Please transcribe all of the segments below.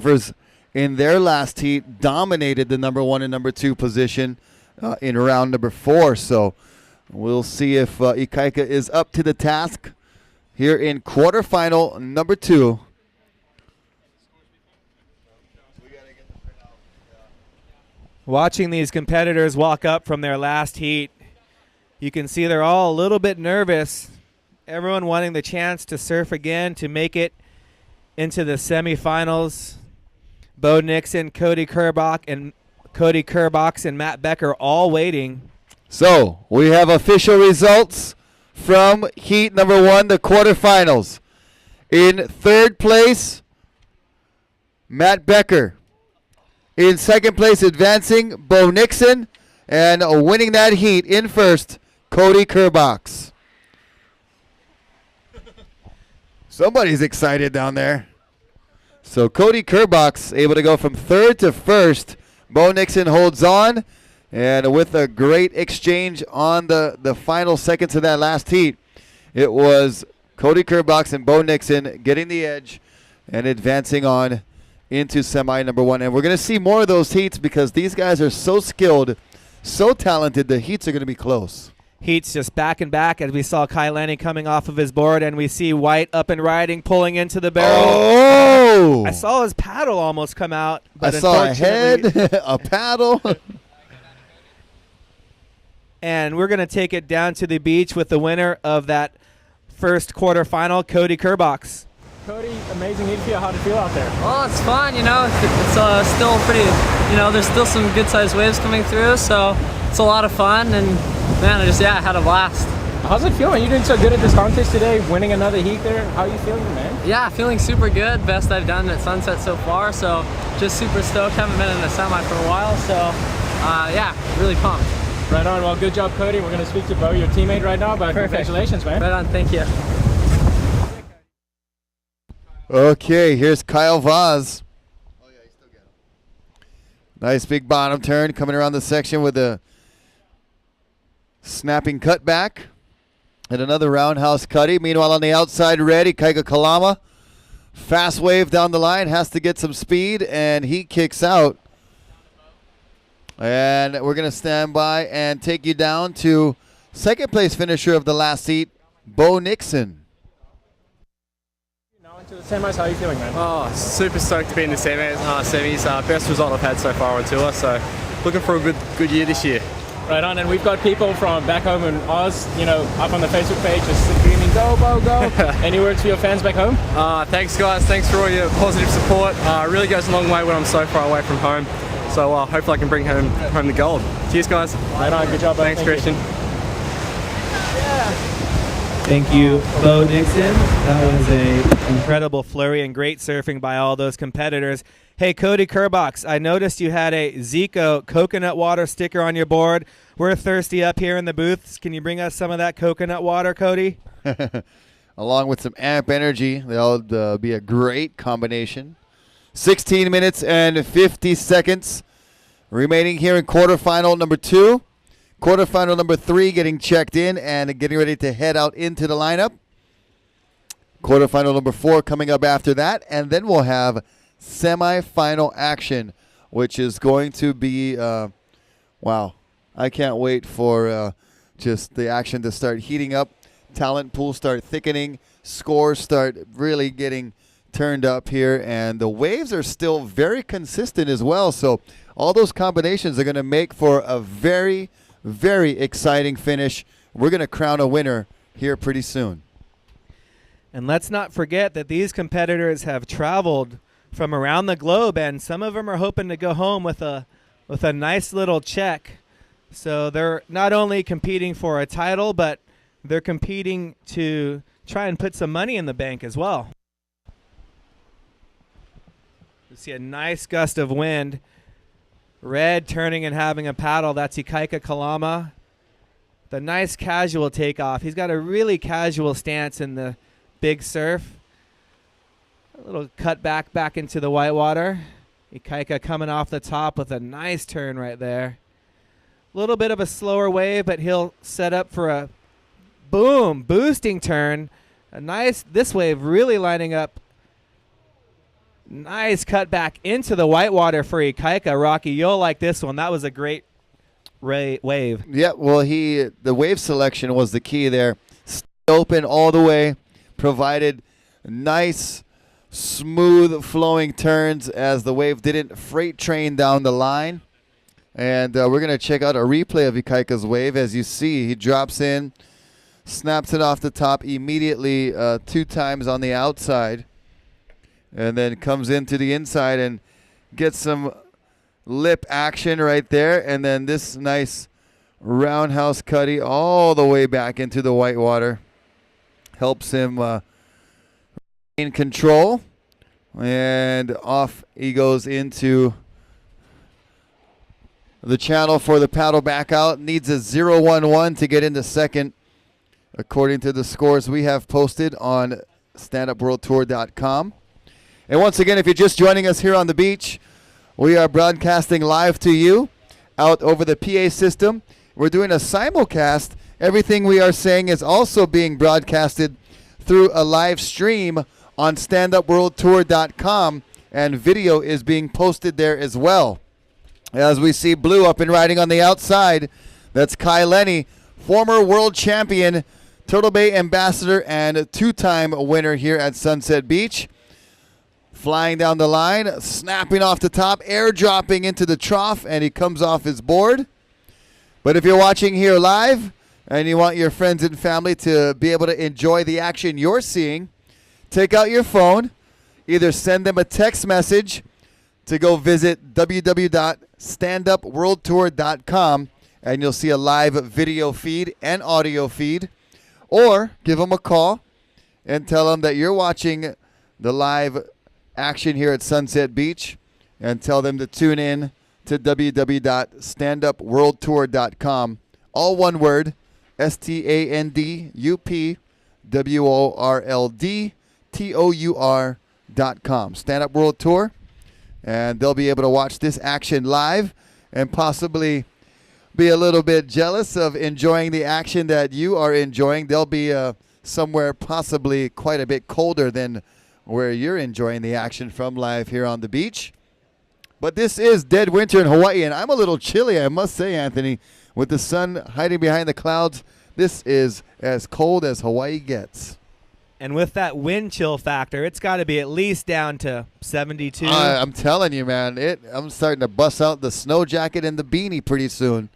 surfers in their last heat dominated the number 1 and number 2 position in round number 4. So we'll see if Ikaika is up to the task here in quarterfinal number 2. Watching these competitors walk up from their last heat, you can see they're all a little bit nervous. Everyone wanting the chance to surf again to make it into the semifinals. Bo Nixon, Cody Kerbox, and Matt Becker all waiting. So we have official results from heat number 1, the quarterfinals. In third place, Matt Becker. In second place, advancing, Bo Nixon. And winning that heat in first, Cody Kerbox. Somebody's excited down there. So Cody Kerbox able to go from third to first. Bo Nixon holds on. And with a great exchange on the final seconds of that last heat, it was Cody Kerbox and Bo Nixon getting the edge and advancing on into semi number 1. And we're going to see more of those heats because these guys are so skilled, so talented. The heats are going to be close. Heats just back and back as we saw Kai Lenny coming off of his board, and we see White up and riding, pulling into the barrel. Oh! I saw his paddle almost come out. I saw a head, a paddle. And we're going to take it down to the beach with the winner of that first quarterfinal, Cody Kerbox. Cody, amazing heat for you. How'd it feel out there? Well, it's fun, it's still pretty, there's still some good-sized waves coming through, so it's a lot of fun, and man, I had a blast. How's it feeling? You're doing so good at this contest today, winning another heat there. How are you feeling, man? Yeah, feeling super good. Best I've done at Sunset so far, so just super stoked. Haven't been in a semi for a while, so really pumped. Right on. Well, good job, Cody. We're going to speak to Bo, your teammate, right now, but Perfect. Congratulations, man. Right on. Thank you. Okay, here's Kyle Vaz. Nice big bottom turn coming around the section with a snapping cutback. And another roundhouse cutty. Meanwhile, on the outside, Red, Ikaika Kalama. Fast wave down the line, has to get some speed, and he kicks out. And we're going to stand by and take you down to second place finisher of the last heat, Bo Nixon. Now into the semis, how are you feeling, man? Oh, super stoked to be in the semis. Best result I've had so far on tour, so looking for a good year this year. Right on, and we've got people from back home in Oz, up on the Facebook page just screaming, go, Bo, go. Any words for your fans back home? Thanks, guys. Thanks for all your positive support. Really goes a long way when I'm so far away from home. So hopefully I can bring home the gold. Cheers, guys. Right on. Good job, Bo. Thanks, Christian. Thank you, Bo Nixon. That was an incredible flurry and great surfing by all those competitors. Hey, Cody Kerbox, I noticed you had a Zico coconut water sticker on your board. We're thirsty up here in the booths. Can you bring us some of that coconut water, Cody? Along with some Amp Energy. That'll be a great combination. 16 minutes and 50 seconds remaining here in quarterfinal number 2. Quarterfinal number 3 getting checked in and getting ready to head out into the lineup. Quarterfinal number 4 coming up after that. And then we'll have semifinal action, which is going to be, wow. I can't wait for just the action to start heating up. Talent pools start thickening. Scores start really getting turned up here, and the waves are still very consistent as well. So all those combinations are going to make for a very, very exciting finish. We're going to crown a winner here pretty soon. And let's not forget that these competitors have traveled from around the globe, and some of them are hoping to go home with a nice little check. So they're not only competing for a title, but they're competing to try and put some money in the bank as well. We see a nice gust of wind. Red turning and having a paddle. That's Ikaika Kalama. The nice casual takeoff. He's got a really casual stance in the big surf. A little cut back into the whitewater. Ikaika coming off the top with a nice turn right there. A little bit of a slower wave, but he'll set up for a boom, boosting turn. A nice, this wave really lining up Nice cut back into the whitewater for Ikaika. Rocky, you'll like this one. That was a great wave. Yeah, well, the wave selection was the key there. Stayed open all the way, provided nice, smooth flowing turns as the wave didn't freight train down the line. And we're going to check out a replay of Ikaika's wave. As you see, he drops in, snaps it off the top immediately 2 times on the outside, and then comes into the inside and gets some lip action right there. And then this nice roundhouse cutty all the way back into the whitewater helps him in control. And off he goes into the channel for the paddle back out. Needs a 0-1-1 to get into second, according to the scores we have posted on standupworldtour.com. And once again, if you're just joining us here on the beach, we are broadcasting live to you out over the PA system. We're doing a simulcast. Everything we are saying is also being broadcasted through a live stream on standupworldtour.com, and video is being posted there as well. As we see Blue up and riding on the outside, that's Kai Lenny, former world champion, Turtle Bay ambassador, and 2-time winner here at Sunset Beach. Flying down the line, snapping off the top, airdropping into the trough, and he comes off his board. But if you're watching here live and you want your friends and family to be able to enjoy the action you're seeing, take out your phone, either send them a text message to go visit www.standupworldtour.com, and you'll see a live video feed and audio feed, or give them a call and tell them that you're watching the live action here at Sunset Beach, and tell them to tune in to www.standupworldtour.com. All one word, STANDUPWORLDTOUR.com. Stand Up World Tour, and they'll be able to watch this action live and possibly be a little bit jealous of enjoying the action that you are enjoying. They'll be somewhere possibly quite a bit colder than where you're enjoying the action from live here on the beach. But this is dead winter in Hawaii, and I'm a little chilly, I must say, Anthony. With the sun hiding behind the clouds, this is as cold as Hawaii gets. And with that wind chill factor, it's got to be at least down to 72. I'm telling you, man, I'm starting to bust out the snow jacket and the beanie pretty soon.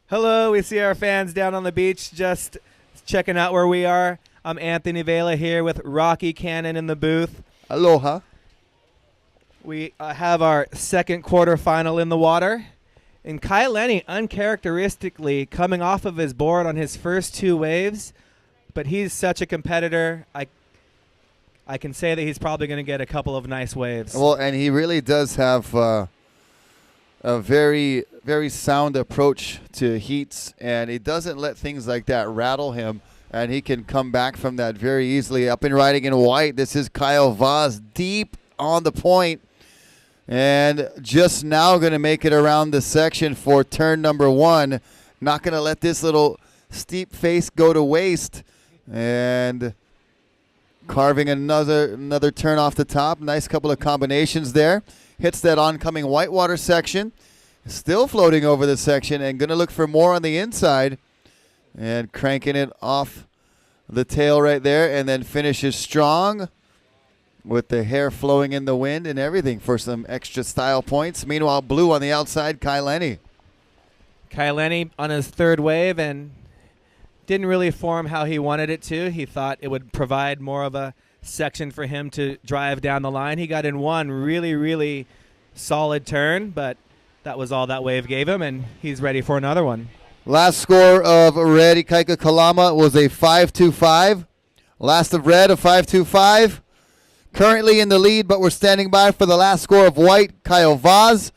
Hello, we see our fans down on the beach just checking out where we are. I'm Anthony Vela here with Rocky Cannon in the booth. Aloha. We have our second quarterfinal in the water. And Kai Lenny, uncharacteristically, coming off of his board on his first 2 waves. But he's such a competitor. I can say that he's probably going to get a couple of nice waves. Well, and he really does have a very, very sound approach to heats, and he doesn't let things like that rattle him, and he can come back from that very easily. Up and riding in white, this is Kyle Vaz deep on the point, and just now going to make it around the section for turn number 1. Not going to let this little steep face go to waste, and carving another turn off the top. Nice couple of combinations there. Hits that oncoming whitewater section. Still floating over the section, and going to look for more on the inside. And cranking it off the tail right there, and then finishes strong with the hair flowing in the wind and everything for some extra style points. Meanwhile, Blue on the outside, Kai Lenny. Kai Lenny on his 3rd wave, and didn't really form how he wanted it to. He thought it would provide more of a section for him to drive down the line. He got in one really, really solid turn, but that was all that wave gave him, and he's ready for another one. Last score of Red Ikaika Kalama was a 5-2-5. Last of Red, a 5-2-5. Currently in the lead, but we're standing by for the last score of White, Kyle Vaz,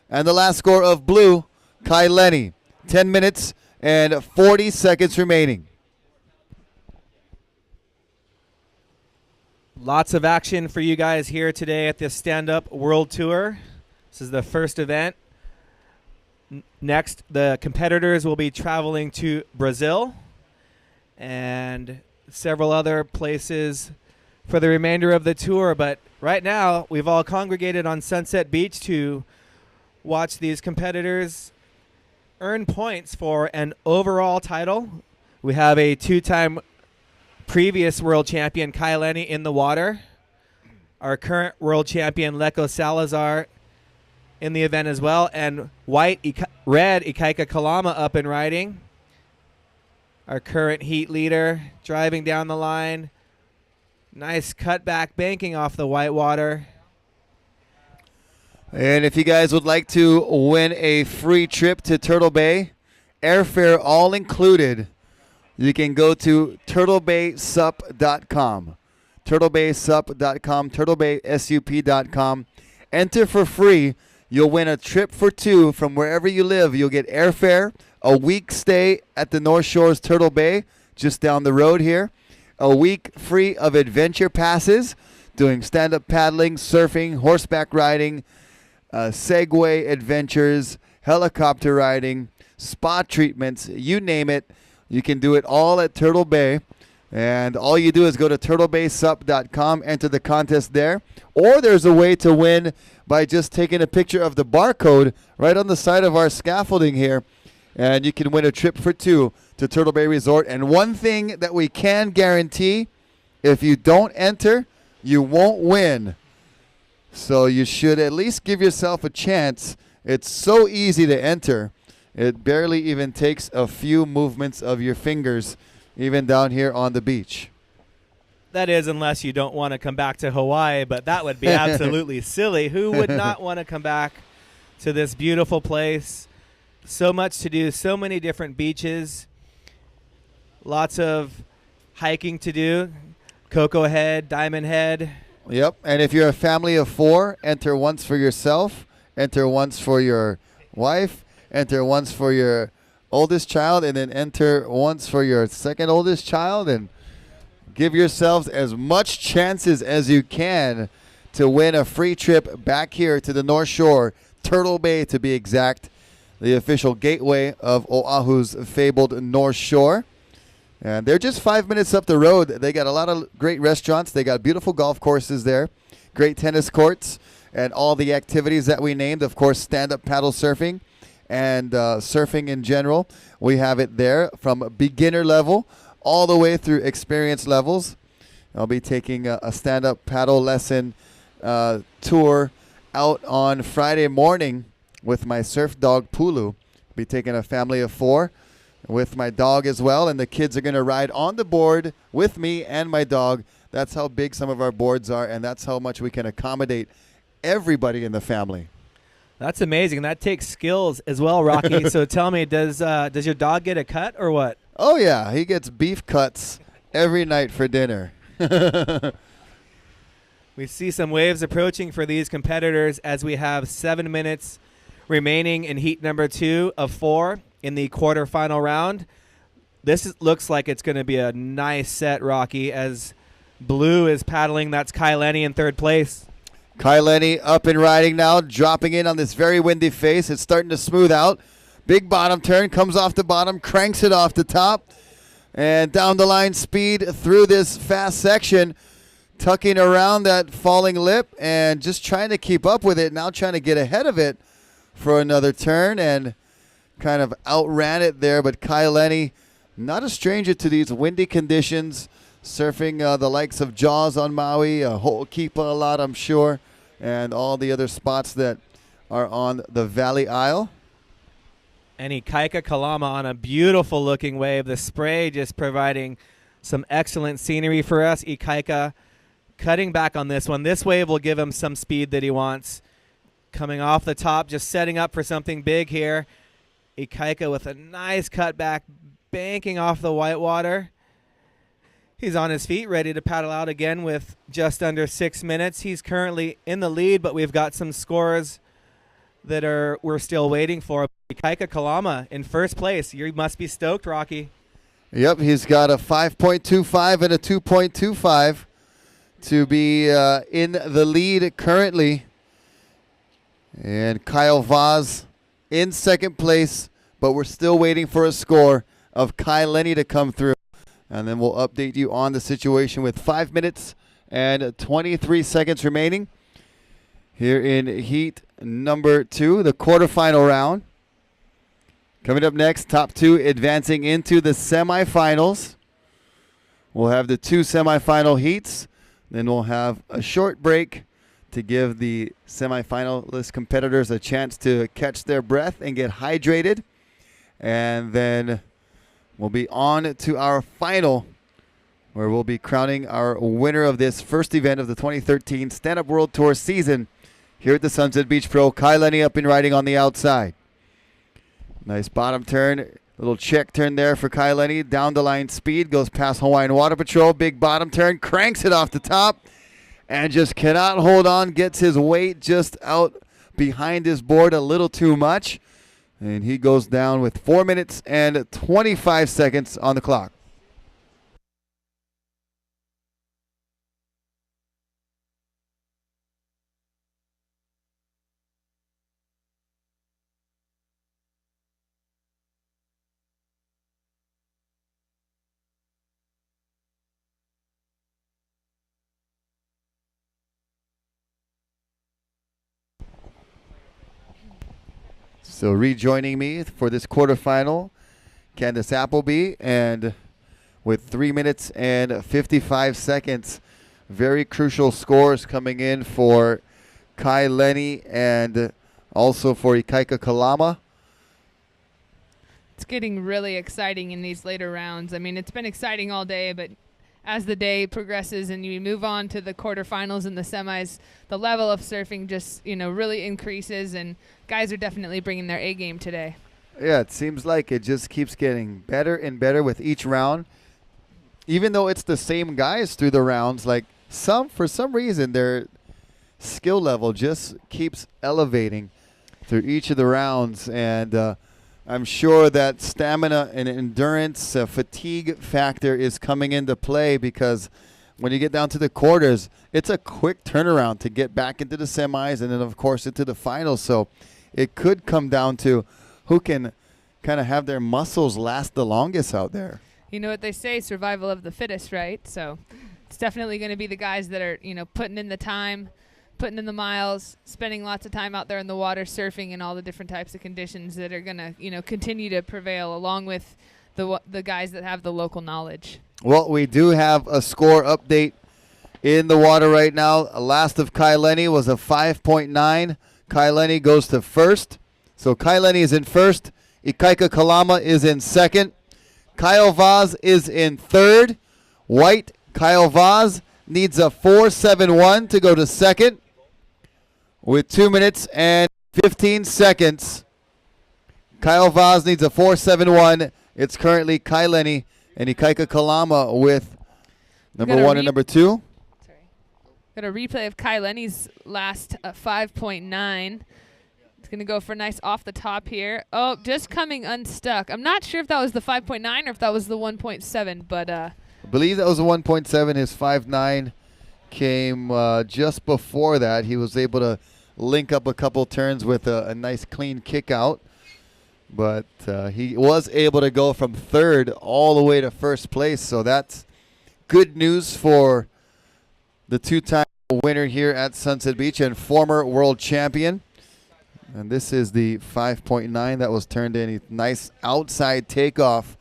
and the last score of Blue, Kai Lenny. 10 minutes and 40 seconds remaining. Lots of action for you guys here today at this Stand Up World Tour. This is the first event. Next, the competitors will be traveling to Brazil. And several other places for the remainder of the tour. But right now, we've all congregated on Sunset Beach to watch these competitors earn points for an overall title. We have a 2-time previous world champion, Kai Lenny, in the water. Our current world champion, Leko Salazar, in the event as well. And red, Ikaika Kalama up and riding. Our current heat leader driving down the line. Nice cutback banking off the whitewater. And if you guys would like to win a free trip to Turtle Bay, airfare all included, you can go to turtlebaysup.com. turtlebaysup.com, turtlebaysup.com. Enter for free. You'll win a trip for 2 from wherever you live. You'll get airfare, a week stay at the North Shores Turtle Bay, just down the road here, a week free of adventure passes, doing stand-up paddling, surfing, horseback riding, Segway adventures, helicopter riding, spa treatments, you name it. You can do it all at Turtle Bay. And all you do is go to turtlebaysup.com, enter the contest there. Or there's a way to win by just taking a picture of the barcode right on the side of our scaffolding here. And you can win a trip for 2 to Turtle Bay Resort. And one thing that we can guarantee, if you don't enter, you won't win. So you should at least give yourself a chance. It's so easy to enter. It barely even takes a few movements of your fingers, even down here on the beach. That is, unless you don't want to come back to Hawaii, but that would be absolutely silly. Who would not want to come back to this beautiful place? So much to do, so many different beaches, lots of hiking to do. Cocoa Head, Diamond Head. Yep, and if you're a family of 4, enter once for yourself, enter once for your wife, enter once for your oldest child, and then enter once for your second oldest child, and give yourselves as much chances as you can to win a free trip back here to the North Shore, Turtle Bay to be exact, the official gateway of Oahu's fabled North Shore. And they're just 5 minutes up the road. They got a lot of great restaurants. They got beautiful golf courses there, great tennis courts, and all the activities that we named. Of course, stand-up paddle surfing and surfing in general. We have it there from beginner level all the way through experience levels. I'll be taking a stand-up paddle lesson tour out on Friday morning with my surf dog, Pulu. Be taking a family of 4 with my dog as well, and the kids are going to ride on the board with me and my dog. That's how big some of our boards are, and that's how much we can accommodate everybody in the family. That's amazing. That takes skills as well, Rocky. So tell me, does your dog get a cut or what? Oh, yeah. He gets beef cuts every night for dinner. We see some waves approaching for these competitors as we have 7 minutes remaining in heat number 2 of 4 in the quarterfinal round. Looks like it's going to be a nice set, Rocky, as Blue is paddling. That's Kai Lenny in 3rd place. Kai Lenny up and riding now, dropping in on this very windy face. It's starting to smooth out. Big bottom turn, comes off the bottom, cranks it off the top, and down the line speed through this fast section, tucking around that falling lip and just trying to keep up with it, now trying to get ahead of it for another turn, and kind of outran it there. But Kai Lenny, not a stranger to these windy conditions, surfing the likes of Jaws on Maui, Ho'okipa a lot, I'm sure, and all the other spots that are on the Valley Isle. And Ikaika Kalama on a beautiful looking wave. The spray just providing some excellent scenery for us. Ikaika cutting back on this one. This wave will give him some speed that he wants. Coming off the top, just setting up for something big here. Ikaika with a nice cutback, banking off the whitewater. He's on his feet, ready to paddle out again with just under 6 minutes. He's currently in the lead, but we've got some scores that we're still waiting for. Ikaika Kalama in 1st place. You must be stoked, Rocky. Yep, he's got a 5.25 and a 2.25 to be in the lead currently. And Kyle Vaz in 2nd place, but we're still waiting for a score of Kai Lenny to come through. and then we'll update you on the situation with 5 minutes and 23 seconds remaining here in heat number 2, the quarterfinal round. Coming up next, top 2 advancing into the semifinals. We'll have the 2 semifinal heats. Then we'll have a short break to give the semifinalist competitors a chance to catch their breath and get hydrated. And then we'll be on to our final, where we'll be crowning our winner of this first event of the 2013 Stand Up World Tour season here at the Sunset Beach Pro. Kai Lenny up and riding on the outside. Nice bottom turn. Little check turn there for Kai Lenny. Down the line speed. Goes past Hawaiian Water Patrol. Big bottom turn. Cranks it off the top. And just cannot hold on. Gets his weight just out behind his board a little too much. And he goes down with 4 minutes and 25 seconds on the clock. So rejoining me for this quarterfinal, Candace Appleby, and with 3 minutes and 55 seconds, very crucial scores coming in for Kai Lenny and also for Ikaika Kalama. It's getting really exciting in these later rounds. I mean, it's been exciting all day, but as the day progresses and you move on to the quarterfinals and the semis, the level of surfing just, really increases, and guys are definitely bringing their A game today. Yeah, it seems like it just keeps getting better and better with each round. Even though it's the same guys through the rounds, like for some reason, their skill level just keeps elevating through each of the rounds. And I'm sure that stamina and endurance, fatigue factor is coming into play, because when you get down to the quarters, it's a quick turnaround to get back into the semis and then, of course, into the finals. So it could come down to who can kind of have their muscles last the longest out there. You know what they say, survival of the fittest, right? So it's definitely going to be the guys that are, putting in the time, putting in the miles, spending lots of time out there in the water, surfing in all the different types of conditions that are going to, continue to prevail, along with the guys that have the local knowledge. Well, we do have a score update in the water right now. Last of Kai Lenny was a 5.9. Kai Lenny goes to first. So Kai Lenny is in first. Ikaika Kalama is in second. Kyle Vaz is in third. White Kyle Vaz needs a 4.71 to go to second. With 2 minutes and 15 seconds, Kyle Vaz needs a 4.71. It's currently Kai Lenny and Ikaika Kalama with number 1 and number 2. Got a replay of Kai Lenny's last 5.9. It's going to go for a nice off the top here. Oh, just coming unstuck. I'm not sure if that was the 5.9 or if that was the 1.7, but I believe that was the 1.7. His 5.9 came just before that. He was able to link up a couple turns with a nice clean kick out. But he was able to go from third all the way to first place. So that's good news for the two-time winner here at Sunset Beach and former world champion. And this is the 5.9 that was turned in. A nice outside takeoff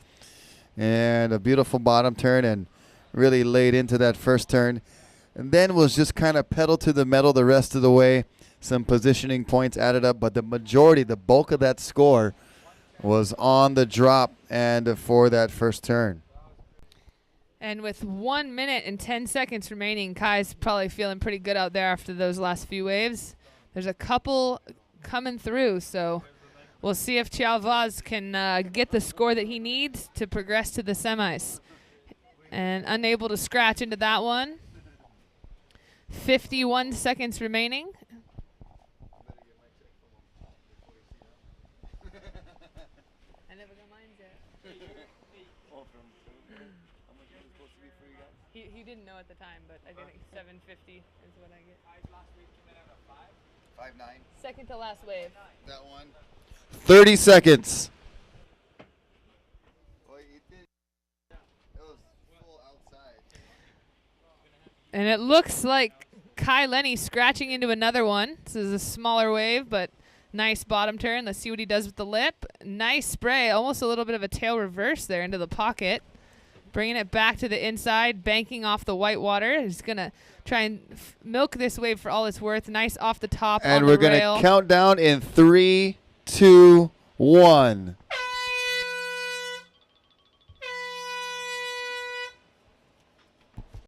and a beautiful bottom turn, and really laid into that first turn. And then was just kind of pedal to the metal the rest of the way. Some positioning points added up, but the majority, the bulk of that score was on the drop and for that first turn. And with 1 minute and 10 seconds remaining, Kai's probably feeling pretty good out there after those last few waves. There's a couple coming through, so we'll see if Chiao Vaz can get the score that he needs to progress to the semis. And unable to scratch into that one. 51 seconds remaining. He didn't know at the time, but I think 750 is what I get. 5.9. Second to last wave. That one. 30 seconds. Well, it was And it looks like Kai Lenny scratching into another one. This is a smaller wave, but nice bottom turn. Let's see what he does with the lip. Nice spray. Almost a little bit of a tail reverse there into the pocket. Bringing it back to the inside, banking off the white water. He's going to try and milk this wave for all it's worth. Nice off the top And on we're the rail. going to count down in 3, 2, 1.